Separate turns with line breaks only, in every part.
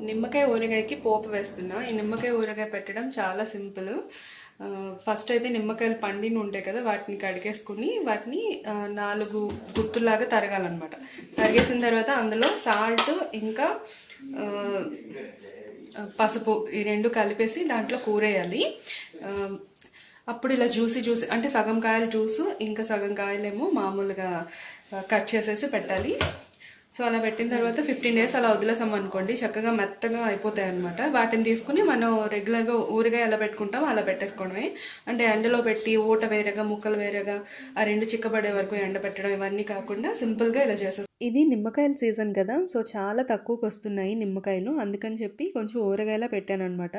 నిమ్మకాయ ఊరగాయకి పోపు వేస్తున్నా. ఈ నిమ్మకాయ ఊరగాయ పెట్టడం చాలా సింపుల్. ఫస్ట్ అయితే నిమ్మకాయలు పండిన ఉంటాయి కదా, వాటిని కడిగేసుకుని వాటిని 4 గుత్తులాగా తరగాలన్నమాట. తరిగేసిన తర్వాత అందులో సాల్ట్ ఇంకా పసుపు ఈ రెండు కలిపేసి దాంట్లో కూరేయాలి. అప్పుడు ఇలా జ్యూసీ అంటే సగం కాయలు జ్యూసు ఇంకా సగం కాయలేమో మామూలుగా కట్ చేసేసి పెట్టాలి. సో అలా పెట్టిన తర్వాత 15 days అలా వదిలేసాం అనుకోండి, చక్కగా మెత్తగా అయిపోతాయి అనమాట. వాటిని తీసుకుని మనం రెగ్యులర్గా ఊరగాయ ఎలా పెట్టుకుంటాం అలా పెట్టేసుకోవడమే. అంటే ఎండలో పెట్టి ఊట వేరేగా ముక్కలు వేరేగా ఆ రెండు చిక్కబడే వరకు ఎండ పెట్టడం ఇవన్నీ కాకుండా సింపుల్గా ఇలా చేసేస్తాం. ఇది నిమ్మకాయల సీజన్ కదా, సో చాలా తక్కువకి వస్తున్నాయి నిమ్మకాయలు. అందుకని చెప్పి కొంచెం ఊరగాయలా పెట్టాను అనమాట.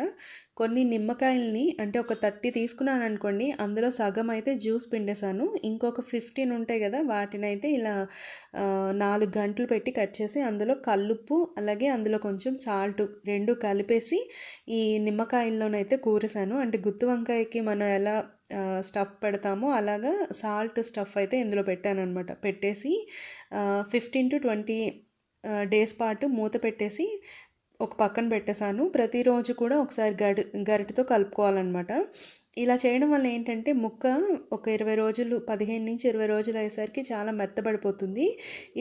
కొన్ని నిమ్మకాయలని అంటే ఒక 30 తీసుకున్నాను అనుకోండి, అందులో సగం అయితే జ్యూస్ పిండేశాను. ఇంకొక 15 ఉంటాయి కదా, వాటినైతే ఇలా 4 గంటలు పెట్టి కట్ చేసి అందులో కల్లుప్పు అలాగే అందులో కొంచెం సాల్ట్ రెండు కలిపేసి ఈ నిమ్మకాయల్లోనైతే కూరేసాను. అంటే గుత్తి వంకాయకి మనం ఎలా స్టఫ్ పెడతామో అలాగా సాల్ట్ స్టఫ్ అయితే ఇందులో పెట్టాను అనమాట. పెట్టేసి 15 to 20 days పాటు మూత పెట్టేసి ఒక పక్కన పెట్టేశాను. ప్రతిరోజు కూడా ఒకసారి గరిటతో కలుపుకోవాలన్నమాట. ఇలా చేయడం వల్ల ఏంటంటే ముక్క ఒక 20 రోజులు 15 నుంచి 20 రోజులు అయ్యేసరికి చాలా మెత్తబడిపోతుంది.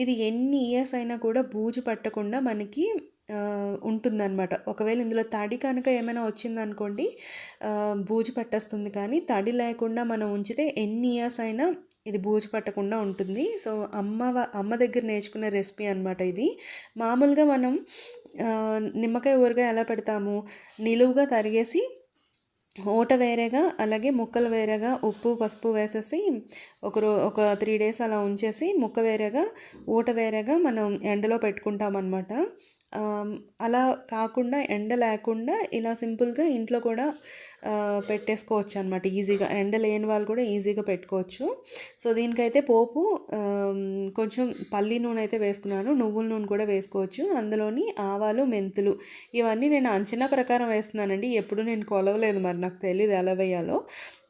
ఇది ఎన్ని ఇయర్స్ అయినా కూడా బూజు పట్టకుండా మనకి ఉంటుందన్నమాట. ఒకవేళ ఇందులో తడి కనుక ఏమైనా వచ్చిందనుకోండి బూజు పట్టేస్తుంది. కానీ తడి లేకుండా మనం ఉంచితే ఎన్ని ఇయర్స్ అయినా ఇది బూజు పట్టకుండా ఉంటుంది. సో అమ్మ దగ్గర నేర్చుకునే రెసిపీ అనమాట ఇది. మామూలుగా మనం నిమ్మకాయ ఊరగాయ ఎలా పెడతాము, నిలువుగా తరిగేసి ఊట వేరేగా అలాగే ముక్కలు వేరేగా ఉప్పు పసుపు వేసేసి ఒక 3 days అలా ఉంచేసి ముక్క వేరేగా ఊట వేరేగా మనం ఎండలో పెట్టుకుంటాం అన్నమాట. అలా కాకుండా ఎండ లేకుండా ఇలా సింపుల్గా ఇంట్లో కూడా పెట్టేసుకోవచ్చు అనమాట ఈజీగా. ఎండ లేని వాళ్ళు కూడా ఈజీగా పెట్టుకోవచ్చు. సో దీనికైతే పోపు కొంచెం పల్లి నూనె అయితే వేసుకున్నాను, నువ్వుల నూనె కూడా వేసుకోవచ్చు. అందులోని ఆవాలు మెంతులు ఇవన్నీ నేను అంచనా ప్రకారం వేస్తున్నానండి, ఎప్పుడు నేను కొలవలేదు, మరి నాకు తెలియదు ఎలా వేయాలో.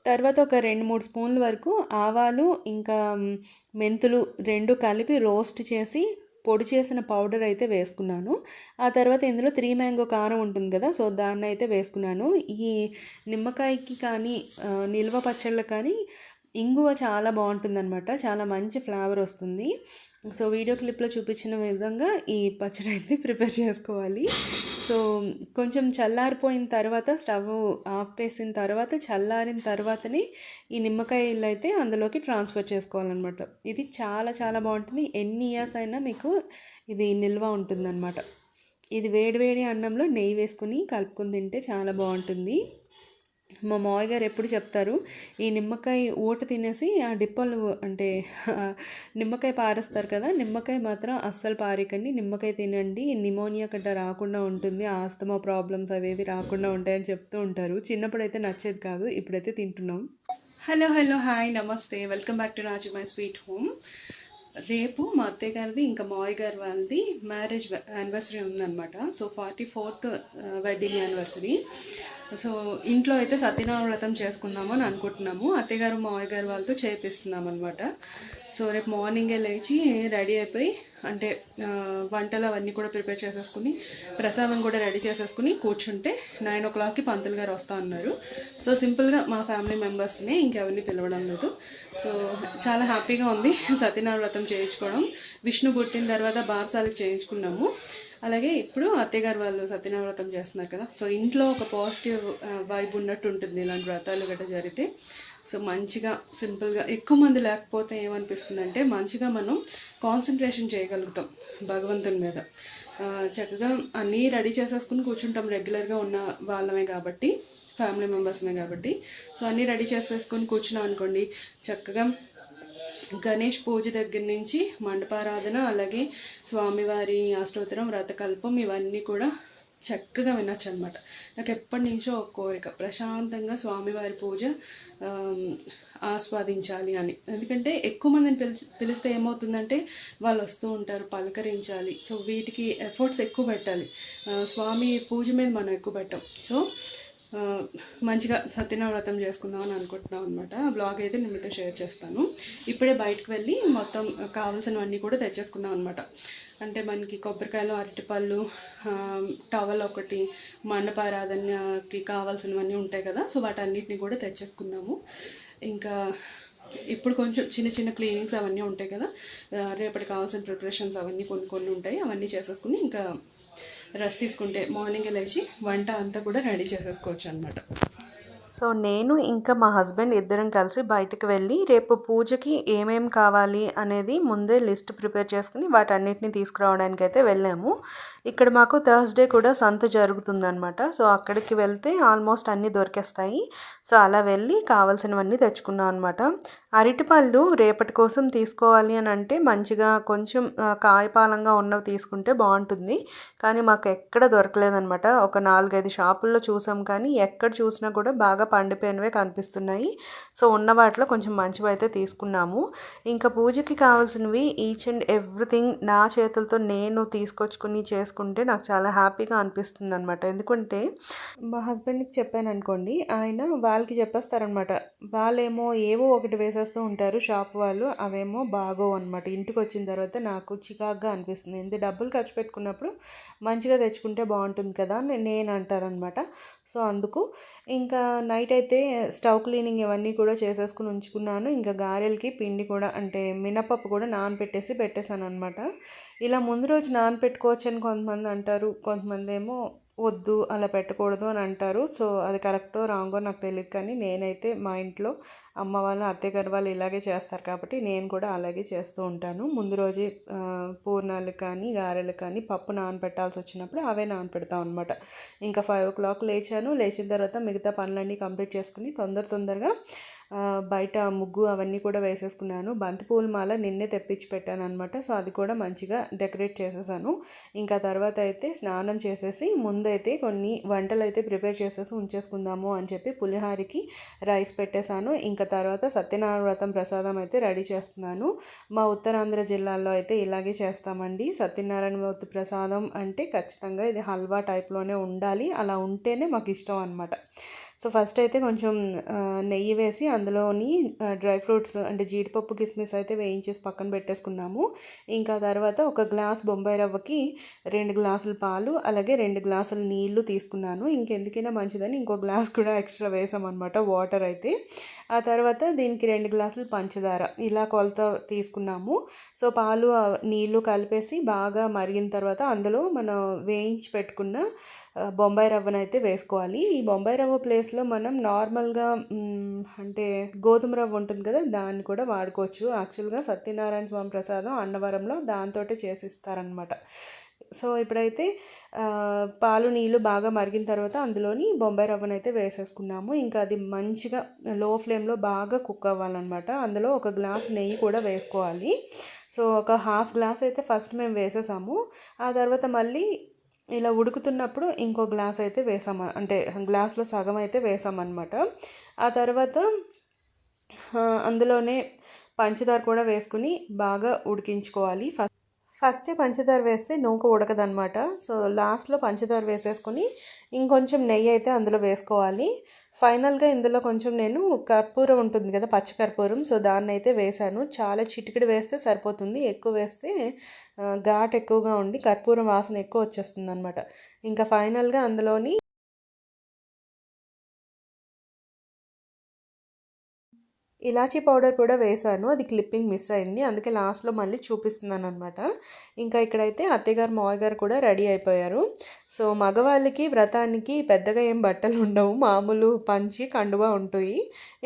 తర్వాత ఒక 2-3 స్పూన్ల వరకు ఆవాలు ఇంకా మెంతులు రెండు కలిపి రోస్ట్ చేసి పొడి చేసిన పౌడర్ అయితే వేసుకున్నాను. ఆ తర్వాత ఇందులో 3 mango కారం ఉంటుంది కదా, సో దాన్ని అయితే వేసుకున్నాను. ఈ నిమ్మకాయకి కానీ నిల్వ పచ్చళ్ళకి కానీ ఇంగువ చాలా బాగుంటుందన్నమాట, చాలా మంచి ఫ్లేవర్ వస్తుంది. సో వీడియో క్లిప్లో చూపించిన విధంగా ఈ పచ్చడి అయితే ప్రిపేర్ చేసుకోవాలి. సో కొంచెం చల్లారిపోయిన తర్వాత స్టవ్ ఆఫ్ వేసిన తర్వాత చల్లారిన తర్వాతనే ఈ నిమ్మకాయలు అయితే అందులోకి ట్రాన్స్ఫర్ చేసుకోవాలన్నమాట. ఇది చాలా చాలా బాగుంటుంది, ఎన్ని ఇయర్స్ అయినా మీకు ఇది నిల్వ ఉంటుందన్నమాట. ఇది వేడివేడి అన్నంలో నెయ్యి వేసుకుని కలుపుకొని తింటే చాలా బాగుంటుంది. మా మావయ్య గారు ఎప్పుడు చెప్తారు, ఈ నిమ్మకాయ ఊట తినేసి ఆ డిప్పలు అంటే నిమ్మకాయ పారేస్తారు కదా, నిమ్మకాయ మాత్రం అస్సలు పారేకండి, నిమ్మకాయ తినండి, నిమోనియా గడ్డ రాకుండా ఉంటుంది, ఆస్తమా ప్రాబ్లమ్స్ అవేవి రాకుండా ఉంటాయని చెప్తూ ఉంటారు. చిన్నప్పుడైతే నచ్చేది కాదు, ఇప్పుడైతే తింటున్నాం. హలో హాయ్ నమస్తే, welcome back to Raju my sweet home. రేపు మా అత్తయ్య గారిది ఇంకా మావయ్య గారి వాళ్ళది మ్యారేజ్ యానివర్సరీ ఉందన్నమాట. So 44th wedding anniversary. So ఇంట్లో అయితే సత్యనారాయణ వ్రతం చేసుకుందాము అని అనుకుంటున్నాము. అత్తయ్య గారు మావయ్య గారు వాళ్ళతో చేపిస్తున్నాం అనమాట. సో రేపు మార్నింగే లేచి రెడీ అయిపోయి అంటే వంటలు అవన్నీ కూడా ప్రిపేర్ చేసేసుకుని ప్రసాదం కూడా రెడీ చేసేసుకుని కూర్చుంటే 9 o'clockకి పంతులు గారు వస్తూ ఉన్నారు. సో సింపుల్గా మా ఫ్యామిలీ మెంబర్స్ని ఇంకెవరిని పిలవడం లేదు. సో చాలా హ్యాపీగా ఉంది సత్యనారాయణ వ్రతం చేయించుకోవడం. విష్ణు పుట్టిన తర్వాత బారసాలకు చేయించుకున్నాము. అలాగే ఇప్పుడు అత్తయ్య గారు వాళ్ళు సత్యనారాయణ వ్రతం చేస్తున్నారు కదా, సో ఇంట్లో ఒక పాజిటివ్ వైబ్ ఉన్నట్టు ఉంటుంది ఇలాంటి వ్రతాలు గట్రా జరిగితే. సో మంచిగా సింపుల్గా ఎక్కువ మంది లేకపోతే ఏమనిపిస్తుంది అంటే మంచిగా మనం కాన్సన్ట్రేషన్ చేయగలుగుతాం భగవంతుని మీద. చక్కగా అన్నీ రెడీ చేసేసుకుని కూర్చుంటాం, రెగ్యులర్గా ఉన్న వాళ్ళమే కాబట్టి ఫ్యామిలీ మెంబర్స్మే కాబట్టి. సో అన్నీ రెడీ చేసేసుకొని కూర్చున్నాం అనుకోండి, చక్కగా గణేష్ పూజ దగ్గర నుంచి మండపారాధన అలాగే స్వామివారి అష్టోత్తరం వ్రతకల్పం ఇవన్నీ కూడా చక్కగా వినొచ్చు అనమాట. నాకు ఎప్పటి నుంచో ఒక కోరిక, ప్రశాంతంగా స్వామివారి పూజ ఆస్వాదించాలి అని. ఎందుకంటే ఎక్కువ మందిని పిలిస్తే ఏమవుతుందంటే వాళ్ళు వస్తూ ఉంటారు, పలకరించాలి. సో వీటికి ఎఫర్ట్స్ ఎక్కువ పెట్టాలి, స్వామి పూజ మీద మనం ఎక్కువ పెట్టాం. సో ఆ, మంచిగా సత్యనావ్రతం చేసుకుందాం అని అనుకుంటున్నాం అనమాట. ఆ బ్లాగ్ అయితే నేను మీతో షేర్ చేస్తాను. ఇప్పుడే బయటకు వెళ్ళి మొత్తం కావాల్సినవన్నీ కూడా తెచ్చేసుకున్నాం అనమాట. అంటే మనకి కొబ్బరికాయలు, అరటిపళ్ళు, టవల్ ఒకటి, మండపారాధనకి కావాల్సినవన్నీ ఉంటాయి కదా, సో వాటన్నిటిని కూడా తెచ్చేసుకున్నాము. ఇంకా ఇప్పుడు కొంచెం చిన్న చిన్న క్లీనింగ్స్ అవన్నీ ఉంటాయి కదా, రేపటి కావాల్సిన ప్రిపరేషన్స్ అవన్నీ కొన్ని కొన్ని ఉంటాయి, అవన్నీ చేసేసుకుని ఇంకా రెస్ట్ తీసుకుంటే మార్నింగ్ లేచి వంట అంతా కూడా రెడీ చేసేసుకోవచ్చు అనమాట. సో నేను ఇంకా మా హస్బెండ్ ఇద్దరం కలిసి బయటకు వెళ్ళి రేపు పూజకి ఏమేం కావాలి అనేది ముందే లిస్ట్ ప్రిపేర్ చేసుకుని వాటన్నిటిని తీసుకురావడానికి అయితే వెళ్ళాము. ఇక్కడ మాకు థర్స్డే కూడా సంత జరుగుతుందనమాట. సో అక్కడికి వెళ్తే ఆల్మోస్ట్ అన్నీ దొరికేస్తాయి. సో అలా వెళ్ళి కావాల్సినవన్నీ తెచ్చుకున్నాం అనమాట. అరటిపళ్ళు రేపటి కోసం తీసుకోవాలి అని అంటే మంచిగా కొంచెం కాయపాలంగా ఉన్నవి తీసుకుంటే బాగుంటుంది. కానీ మాకు ఎక్కడ దొరకలేదనమాట. ఒక 4-5 షాపుల్లో చూసాం కానీ ఎక్కడ చూసినా కూడా బాగా పండిపోయినవే కనిపిస్తున్నాయి. సో ఉన్న వాటిలో కొంచెం మంచివి అయితే తీసుకున్నాము. ఇంకా పూజకి కావాల్సినవి ఈచ్ అండ్ ఎవ్రీథింగ్ నా చేతులతో నేను తీసుకొచ్చుకుని చేసుకుంటే నాకు చాలా హ్యాపీగా అనిపిస్తుంది అనమాట. ఎందుకంటే మా హస్బెండ్కి చెప్పాను అనుకోండి, ఆయన వాళ్ళకి చెప్పేస్తారనమాట. వాళ్ళేమో ఏవో ఒకటి వేసేస్తూ ఉంటారు షాప్ వాళ్ళు, అవేమో బాగోవు అనమాట. ఇంటికి వచ్చిన తర్వాత నాకు చికాగ్గా అనిపిస్తుంది. ఎంత డబ్బులు ఖర్చు పెట్టుకున్నప్పుడు మంచిగా తెచ్చుకుంటే బాగుంటుంది కదా అని నేను అంటారనమాట. సో అందుకు ఇంకా నైట్ అయితే స్టవ్ క్లీనింగ్ ఇవన్నీ కూడా చేసేసుకుని ఉంచుకున్నాను. ఇంకా గారెలకి పిండి కూడా అంటే మినపప్పు కూడా నానబెట్టేసి పెట్టేశాను అనమాట. ఇలా ముందు రోజు నానబెట్టుకోవచ్చు అని కొంతమంది అంటారు, కొంతమంది ఏమో వద్దు అలా పెట్టకూడదు అని అంటారు. సో అది కరెక్టో రాంగో నాకు తెలియదు, కానీ నేనైతే మా ఇంట్లో అమ్మ వాళ్ళు, అత్తయ్య గారు వాళ్ళు ఇలాగే చేస్తారు కాబట్టి నేను కూడా అలాగే చేస్తూ ఉంటాను. ముందు రోజే పూర్ణాలు కానీ గారెలు కానీ పప్పు నానబెట్టాల్సి వచ్చినప్పుడు అవే నానబెడతాం అనమాట. ఇంకా 5 o'clock లేచాను. లేచిన తర్వాత మిగతా పనులన్నీ కంప్లీట్ చేసుకుని తొందరగా బయట ముగ్గు అవన్నీ కూడా వేసేసుకున్నాను. బంతిపూల మాల నిన్నే తెప్పించి పెట్టాను అనమాట. సో అది కూడా మంచిగా డెకరేట్ చేసేసాను. ఇంకా తర్వాత అయితే స్నానం చేసేసి ముందైతే కొన్ని వంటలు అయితే ప్రిపేర్ చేసేసి ఉంచేసుకుందాము అని చెప్పి పులిహారికి రైస్ పెట్టేశాను. ఇంకా తర్వాత సత్యనారాయణ వ్రతం ప్రసాదం అయితే రెడీ చేస్తున్నాను. మా ఉత్తరాంధ్ర జిల్లాలో అయితే ఇలాగే చేస్తామండి. సత్యనారాయణ వ్రత ప్రసాదం అంటే ఖచ్చితంగా ఇది హల్వా టైప్లోనే ఉండాలి. అలా ఉంటేనే మాకు ఇష్టం అనమాట. సో ఫస్ట్ అయితే కొంచెం నెయ్యి వేసి అందులోని డ్రై ఫ్రూట్స్ అంటే జీడిపప్పు, కిస్మిస్ అయితే వేయించేసి పక్కన పెట్టేసుకున్నాము. ఇంకా తర్వాత ఒక గ్లాస్ బొంబాయి రవ్వకి 2 గ్లాసులు పాలు, అలాగే 2 గ్లాసులు నీళ్లు తీసుకున్నాను. ఇంకెందుకైనా మంచిదని ఇంకో గ్లాస్ కూడా ఎక్స్ట్రా వేసామన్నమాట వాటర్ అయితే. ఆ తర్వాత దీనికి 2 గ్లాసులు పంచదార ఇలా కొలత తీసుకున్నాము. సో పాలు నీళ్లు కలిపేసి బాగా మరిగిన తర్వాత అందులో మనం వేయించి పెట్టుకున్న బొంబాయి రవ్వను అయితే వేసుకోవాలి. ఈ బొంబాయి రవ్వ ప్లేస్లో మనం నార్మల్గా అంటే గోధుమ రవ్వ ఉంటుంది కదా, దాన్ని కూడా వాడుకోవచ్చు. యాక్చువల్గా సత్యనారాయణ స్వామి ప్రసాదం అన్నవరంలో దాంతో చేసిస్తారనమాట. సో ఇప్పుడైతే పాలు నీళ్ళు బాగా మరిగిన తర్వాత అందులోని బొంబాయి రవ్వను అయితే వేసేసుకున్నాము. ఇంకా అది మంచిగా లో ఫ్లేమ్లో బాగా కుక్ అవ్వాలన్నమాట. అందులో ఒక గ్లాస్ నెయ్యి కూడా వేసుకోవాలి. సో ఒక హాఫ్ గ్లాస్ అయితే ఫస్ట్ మేము వేసేసాము. ఆ తర్వాత మళ్ళీ ఇలా ఉడుకుతున్నప్పుడు ఇంకో గ్లాస్ అయితే వేసాము, అంటే గ్లాస్లో సగం అయితే వేసామన్నమాట. ఆ తర్వాత అందులోనే పంచదార కూడా వేసుకుని బాగా ఉడికించుకోవాలి. ఫస్టే పంచదార వేస్తే నూక ఉడకదనమాట. సో లాస్ట్లో పంచదార వేసేసుకొని ఇంకొంచెం నెయ్యి అయితే అందులో వేసుకోవాలి. ఫైనల్గా ఇందులో కొంచెం నేను కర్పూరం ఉంటుంది కదా, పచ్చి కర్పూరం, సో దాన్ని అయితే వేశాను. చాలా చిటికెడు వేస్తే సరిపోతుంది, ఎక్కువ వేస్తే ఘాట్ ఎక్కువగా ఉండి కర్పూరం వాసన ఎక్కువ వచ్చేస్తుంది అనమాట. ఇంకా ఫైనల్గా అందులోని ఇలాచీ పౌడర్ కూడా వేశాను. అది క్లిప్పింగ్ మిస్ అయింది, అందుకే లాస్ట్లో మళ్ళీ చూపిస్తున్నాను అనమాట. ఇంకా ఇక్కడైతే అత్తయ్యగారు మావయ్యగారు కూడా రెడీ అయిపోయారు. సో మగవాళ్ళకి వ్రతానికి పెద్దగా ఏం బట్టలు ఉండవు, మామూలు పంచి కండువా ఉంటాయి.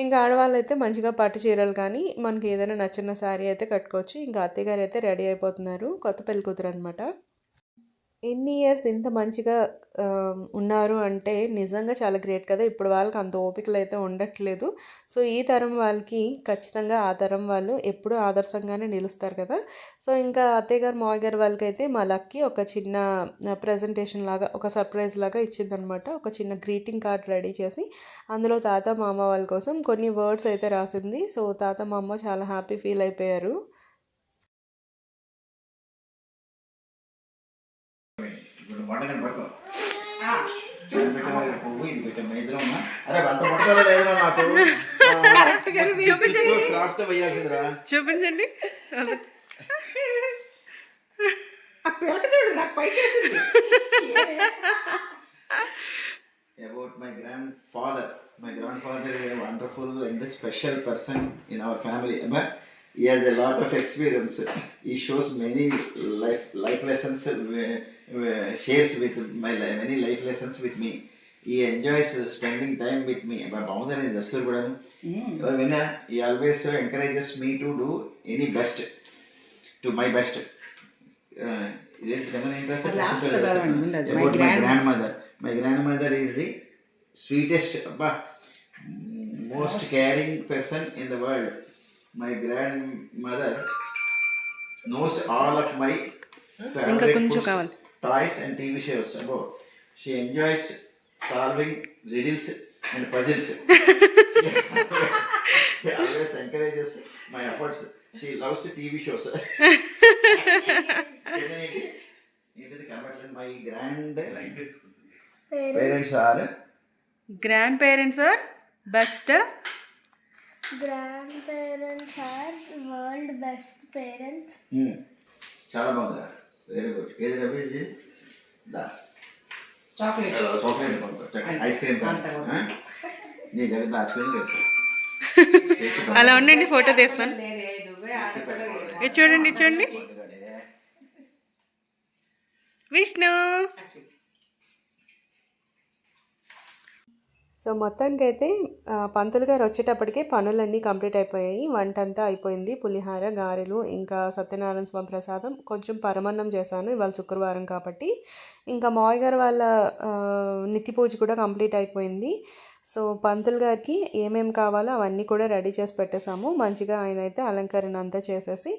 ఇంకా ఆడవాళ్ళు అయితే మంచిగా పట్టు చీరలు కానీ మనకి ఏదైనా నచ్చిన శారీ అయితే కట్టుకోవచ్చు. ఇంకా అత్తయ్యగారు అయితే రెడీ అయిపోతున్నారు, కొత్త పెళ్లి కూతురు అనమాట. ఎన్ని ఇయర్స్ ఇంత మంచిగా ఉన్నారు అంటే నిజంగా చాలా గ్రేట్ కదా. ఇప్పుడు వాళ్ళకి అంత ఓపికలు అయితే ఉండట్లేదు. సో ఈ తరం వాళ్ళకి ఖచ్చితంగా ఆ తరం వాళ్ళు ఎప్పుడూ ఆదర్శంగానే నిలుస్తారు కదా. సో ఇంకా అత్తయ్య గారు మావయ్య గారు వాళ్ళకైతే మా లక్కి ఒక చిన్న ప్రజెంటేషన్ లాగా, ఒక సర్ప్రైజ్ లాగా ఇచ్చిందనమాట. ఒక చిన్న గ్రీటింగ్ కార్డ్ రెడీ చేసి అందులో తాత మామ వాళ్ళ కోసం కొన్ని వర్డ్స్ అయితే రాసింది. సో తాత మామ చాలా హ్యాపీ ఫీల్ అయిపోయారు.
పెట్టాను పువ్వు, ఇది పెట్టాము ఇద్దరు ఉన్నా. అరే అంత పడతా లేదురా నాకు. క్రాఫ్ట్ వేయాల్సిందిరా.
చూపించండి.
About my grandfather. My grandfather is a wonderful and a special person in our family. But he has a lot of experience. He shows many life lessons. Shares with many life lessons with me. He enjoys spending time with me. But Baudar is Dastur Budan. He always encourages me to do any best, to my best. About my grandmother. My grandmother is the sweetest, most caring person in the world. My grandmother knows all of my favorite foods, toys and TV shows about. She enjoys solving riddles and puzzles. She always encourages my efforts. She loves TV shows. My grandparents are
Grandparents are best.
Grandparents are world best parents.
చాలా బాగుందా. Very good. ఏది Ravi? Chocolate ice cream నీ దగ్గర దాచుకొని
అలా ఉండండి, photo తీస్తాను. ఇది చూడండి, ఇది చూడండి. విష్ణు. సో మొత్తానికైతే పంతులు గారు వచ్చేటప్పటికే పనులన్నీ కంప్లీట్ అయిపోయాయి. వంట అంతా అయిపోయింది. పులిహార, గారెలు, ఇంకా సత్యనారాయణ స్వామి ప్రసాదం, కొంచెం పరమన్నం చేశాను ఇవాళ శుక్రవారం కాబట్టి. ఇంకా మావయ్య గారు వాళ్ళ నిత్య పూజ కూడా కంప్లీట్ అయిపోయింది. సో పంతులు గారికి ఏమేమి కావాలో అవన్నీ కూడా రెడీ చేసి పెట్టేశాము. మంచిగా ఆయన అయితే అలంకరణ అంతా చేసేసి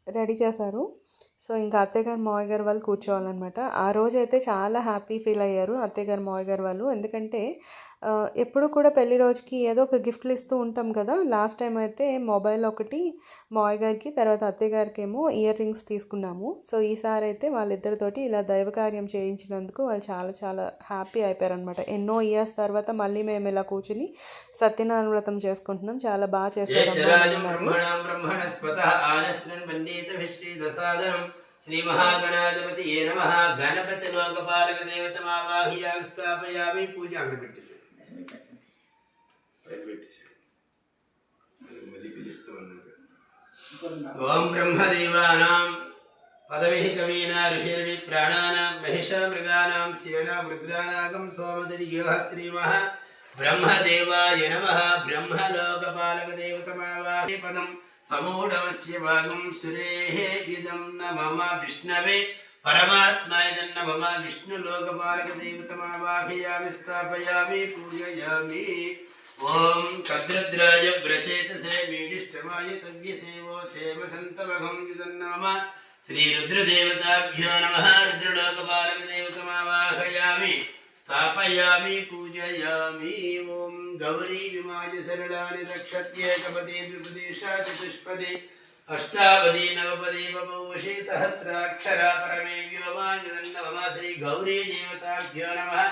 రెడీ చేశారు. సో ఇంకా అత్తయ్య గారు మావయ్య గారు వాళ్ళు కూర్చోవాలన్నమాట. ఆ రోజు అయితే చాలా హ్యాపీ ఫీల్ అయ్యారు అత్తయ్య గారు మావయ్య గారు వాళ్ళు. ఎందుకంటే ఎప్పుడు కూడా పెళ్లి రోజుకి ఏదో ఒక గిఫ్ట్లు ఇస్తూ ఉంటాం కదా. లాస్ట్ టైం అయితే మొబైల్ ఒకటి మావయ్య గారికి, తర్వాత అత్తయ్య గారికి ఏమో ఇయర్ రింగ్స్ తీసుకున్నాము. సో ఈసారి అయితే వాళ్ళిద్దరితోటి ఇలా దైవ కార్యం చేయించినందుకు వాళ్ళు చాలా చాలా హ్యాపీ అయిపోయారు అనమాట. ఎన్నో ఇయర్స్ తర్వాత మళ్ళీ మేము ఇలా కూర్చుని సత్యనారాయణ వ్రతం చేసుకుంటున్నాం. చాలా బాగా చేశారు.
శ్రీ మహాగణాధిపతి ఏ నమః. గణపతి లోకపాలక దేవతమావాహయామి స్థాపయామి. పూజ అక్కడ పెట్టేసి మళ్ళీ పిలుస్తూ ఉన్నారు. ఓం బ్రహ్మదేవానాం పదవిః కవీనా ఋషిర్వి ప్రాణానాం మహిషా మృగానాం శివనా రుద్రానాగం సోమదర్యోః శ్రీమః బ్రహ్మదేవాయ నమః. బ్రహ్మలోకపాలక దేవతమావాహి పదం సమూఢమస్య భాగం సురేః ఇదం న మమ విష్ణవే పరమాత్మాయదం న మమ విష్ణులోకపాలక దేవతమావాహయామి స్థాపయామి పూజయామి. ఓం కద్రుద్రాయ వ్రచేతసే మీడిష్టమాయ తవ్యసేవో క్షేమసంతమఘం యుదం నమ. శ్రీరుద్రదేవతాభ్యో నమః. రుద్రలోకపాలక దేవతమావాహయామి స్థాపయామి పూజయామి. ఓం గౌరీ విమాయ సరళాని రక్షత్యేకపదే ద్విపదేశా చతుష్పదే అష్టాపదే నవపదే బభూవశే సహస్రాక్షరా పరమే వ్యోమాయుధన్నమ. శ్రీ గౌరీ దేవతాభ్యో నమః.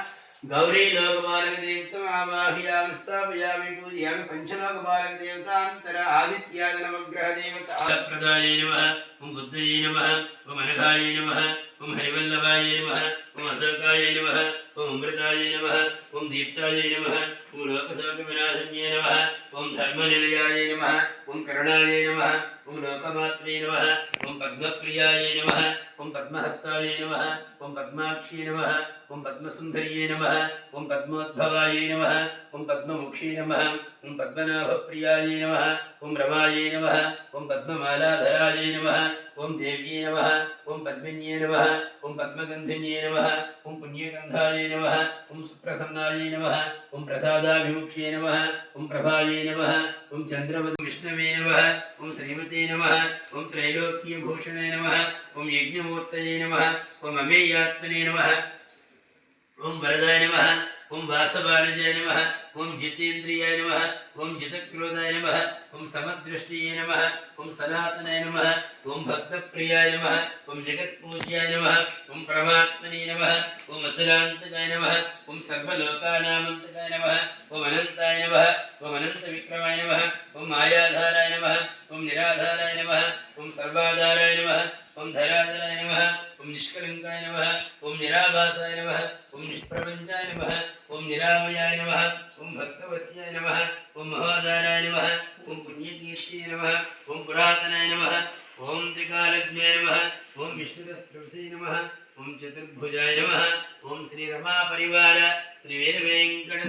గౌరీ లోకపాలక దేవతమావాహయామి స్థాపయామి పూజయామి. పంచలోకపాలక దేవతాంతర ఆదిత్యాద నవగ్రహ దేవత ప్రదాయై నమః. ఓం బుద్ధయై నమః. ఓం అనఘాయై నమః. ఓం హరివల్లభాయై నమః. ఓం అశోకాయై నమః. ఓం అమృతాయై నమః. ఓం దీప్తాయై నమః. ఓం లోకశోకవినాశన్యై నమః. ఓం ధర్మనిలయాయై నమః. ఓం కరుణాయై నమః. ఓం లోకమాత్రే నమః. ఓం పద్మప్రియాయై నమః. ఓం పద్మహస్తాయై నమః. ఓం పద్మాక్షీ నమః. ఓం పద్మసుందర్యై నమః. ఓం పద్మోద్భవాయై నమః. ఓం పద్మముఖీ నమః. ఓం పద్మనాభప్రియాయై నమః. ఓం రమాయై నమః. ఓం పద్మమాలాధరాయై నమః. ఓం దేవ్యై నమః. ఓం పద్మిన్యై నమః. ఓం పద్మగంధిన్యై నమః. ఓం పుణ్యగంధాయై నమః. ఓం సుప్రసన్నాయై నమః. ఓం ప్రసాదాభిముఖ్యై నమః. ఓం ప్రభాయై నమః. ఓం చంద్రవద విష్ణవే నమః. ఓం శ్రీమతే నమః. ఓం త్రైలోక్యభూషణే నమః. ఓం యజ్ఞమూర్తయే నమః. ఓం అమేయాత్మనే నమః. ఓం వరదాయ నమః. ఓం వాసవానజాయ నమః. ఓం జితేంద్రియాయ నమః. ఓం జితక్రోధాయ నమః ఓం సమదృష్టియే నమః ఓం సనాతనాయ నమః ఓం భక్తప్రియాయ నమః ఓం జగత్పూజ్యాయ నమః ఓం పరమాత్మనే నమః ఓం అసురాంతకాయ నమః ఓం సర్వలోకానామంతకాయ నమః ఓం అనంతాయ నమః ఓం అనంత విక్రమాయ నమః ఓం మాయాధారాయ నమః ఓం నిరాధారాయ నమః ఓం సర్వాధారాయ నమః ఓం ధరాధరాయ నమః ఓం నిష్కలంకాయ నమః ఓం నిరాభాసాయ నమః ఓం నిష్ప్రపంచాయ నమః ఓం నిరామయాయ నమః ఓం భక్తవస్యాయ నమః ఓం మహోదారాయ నమః ఓం పుణ్యకీర్తియే నమః ఓం పురాతనాయ నమః ఓం త్రికాలజ్ఞాయ నమః ఓం విష్ణురస్రవసే నమః ఓం చతుర్భుజాయ నమః ఓం శ్రీ రమా పరివార శ్రీ వీర వెంకట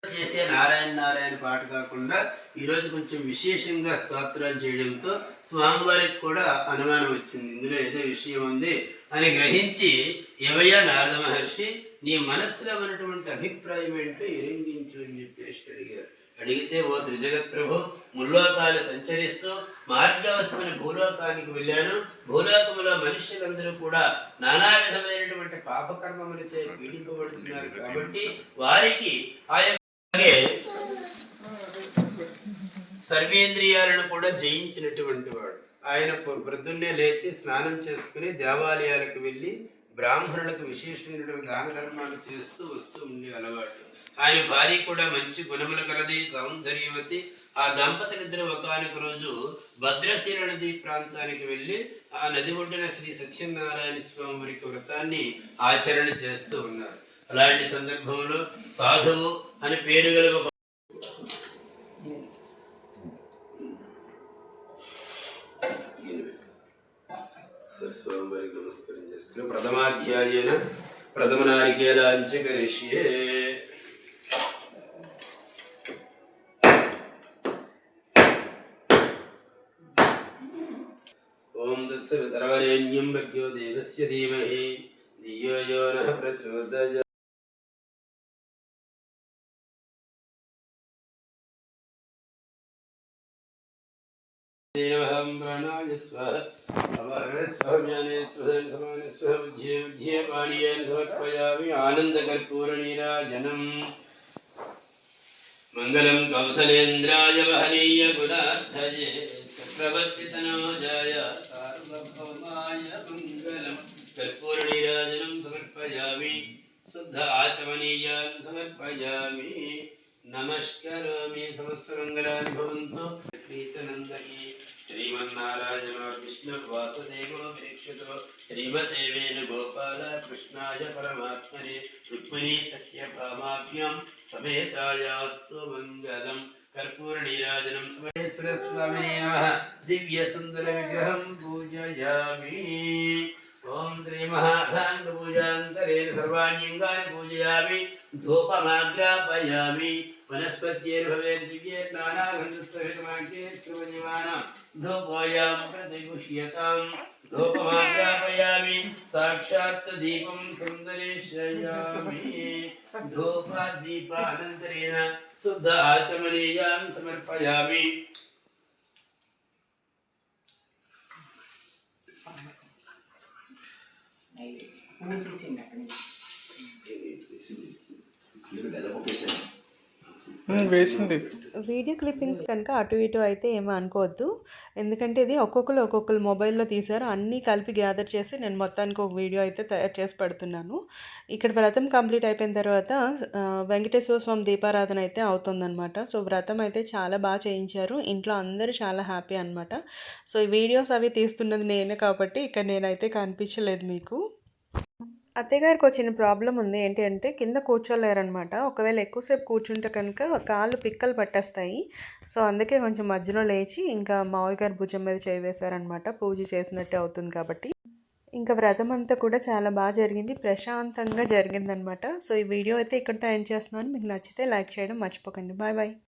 చేసే నారాయణ నారాయణ పాట కాకుండా ఈరోజు కొంచెం విశేషంగా స్తోత్రాలు చేయడంతో స్వామివారికి కూడా అనుమానం వచ్చింది, ఇందులో ఏదో విషయం ఉంది అని గ్రహించి, ఏవయ్యా నారద మహర్షి, నీ మనస్సులో ఉన్నటువంటి అభిప్రాయం ఏంటో ఎరింగించు అని చెప్పేసి అడిగారు. అడిగితే, ఓ త్రిజగత్ ప్రభు, ముల్లోకాలు సంచరిస్తూ మార్గవశమైన భూలోకానికి వెళ్ళాను. భూలోకములో మనుష్యులందరూ కూడా నానా విధమైనటువంటి పాపకర్మములచే పీడింపబడుతున్నారు కాబట్టి వారికి అలాగే సర్వేంద్రియాలను కూడా జయించినటువంటి వాడు. ఆయన ప్రొద్దున్నే లేచి స్నానం చేసుకుని దేవాలయాలకు వెళ్ళి బ్రాహ్మణులకు విశేషమైనటువంటి దాన ధర్మాలు చేస్తూ వస్తూ ఉండే అలవాటు. ఆయన భార్య కూడా మంచి గుణములు కలది, సౌందర్యవతి. ఆ దంపతులిద్దరూ ఒకనొక రోజు భద్రశీల నది ప్రాంతానికి వెళ్ళి ఆ నది ఒడ్డున శ్రీ సత్యనారాయణ స్వామి వారికి వ్రతాన్ని ఆచరణ చేస్తూ ఉన్నారు. అలాంటి సందర్భంలో సాధువు అని పేరు గల ఒక స్వామివారికి నమస్కారం చేసుకుని ప్రథమాధ్యాయేన ప్రథమ నారికేలాంచ కరిష్యే. ఓం తత్సవితర్వరేణ్యం భర్గో దేవస్య ధీమహి ధియో యో నః ప్రచోదయాత్. దేవహం ప్రాణాయ స్వాహ అవహరణ స్వః జ్ఞానే స్వధన సమాన స్వః మధ్యే మధ్యే పానీయాన్ సమర్పయామి ఆనందకర్పూర నీరాజనం. మంగళం కౌసలేంద్రాయ మహనీయ గుణార్థయే చక్రవర్తితనోజాయ సార్వభౌమాయ మంగళం. కర్పూర నీరాజనం సమర్పయామి, శుద్ధ ఆచమనీయాన్ సమర్పయామి. నమస్కరోమి. సమస్త మంగళాని భవంతు. నందకి శ్రీమన్నారాయణ విష్ణు వాసుదేవో వీక్షితో శ్రీమతే వేణుగోపాల కృష్ణాయ పరమాత్మనే రుక్మిణీ సత్యభామాభ్యాం సమేతాయాస్తు మంగళం. కర్పూర నీరాజనం సమేశ్వర స్వామినే నమః. దివ్య సుందర విగ్రహం పూజయామి. ఓం శ్రీ మహాభాంగ పూజాంతరేణ సర్వాణ్యంగాని పూజయామి. ధూపమాగ్రాపయామి. వనస్పత్యేర్భవే దివ్యే నానాగంధస్సహితమాగ్నే శ్రవణీమానాం ధూపోయాం ప్రతిగుహ్యతాం. ధూపమాగ్రాపయామి. సాక్షాత్ దీపం సుందరేశయామి. ధూపాదీపానంతరేణ శుద్ధ ఆచమనీయాన్ సమర్పయామి.
వేసింది.
వీడియో క్లిప్పింగ్స్ కనుక అటు ఇటు అయితే ఏమో అనుకోవద్దు, ఎందుకంటే ఇది ఒక్కొక్కరు మొబైల్లో తీశారు. అన్నీ కలిపి గ్యాదర్ చేసి నేను మొత్తానికి ఒక వీడియో అయితే తయారు చేసి పెడుతున్నాను. ఇక్కడ వ్రతం కంప్లీట్ అయిపోయిన తర్వాత వెంకటేశ్వర స్వామి దీపారాధన అయితే అవుతుందన్నమాట. సో వ్రతం అయితే చాలా బాగా చేయించారు. ఇంట్లో అందరూ చాలా హ్యాపీ అనమాట. సో ఈ వీడియోస్ అవి తీస్తున్నది నేనే కాబట్టి ఇక్కడ నేనైతే కనిపించలేదు మీకు. అత్తయ్య గారికి వచ్చిన ప్రాబ్లం ఉంది. ఏంటి అంటే కింద కూర్చోలేరనమాట. ఒకవేళ ఎక్కువసేపు కూర్చుంటే కనుక కాళ్ళు పిక్కలు పట్టేస్తాయి. సో అందుకే కొంచెం మధ్యలో లేచి ఇంకా మావయ్య గారి భుజం మీద చేయి వేశారనమాట. పూజ చేసినట్టే అవుతుంది కాబట్టి. ఇంకా వ్రతం అంతా కూడా చాలా బాగా జరిగింది, ప్రశాంతంగా జరిగిందనమాట. సో ఈ వీడియో అయితే ఇక్కడితో ఎండ్ చేస్తున్నాను. మీకు నచ్చితే లైక్ చేయడం మర్చిపోకండి. Bye bye.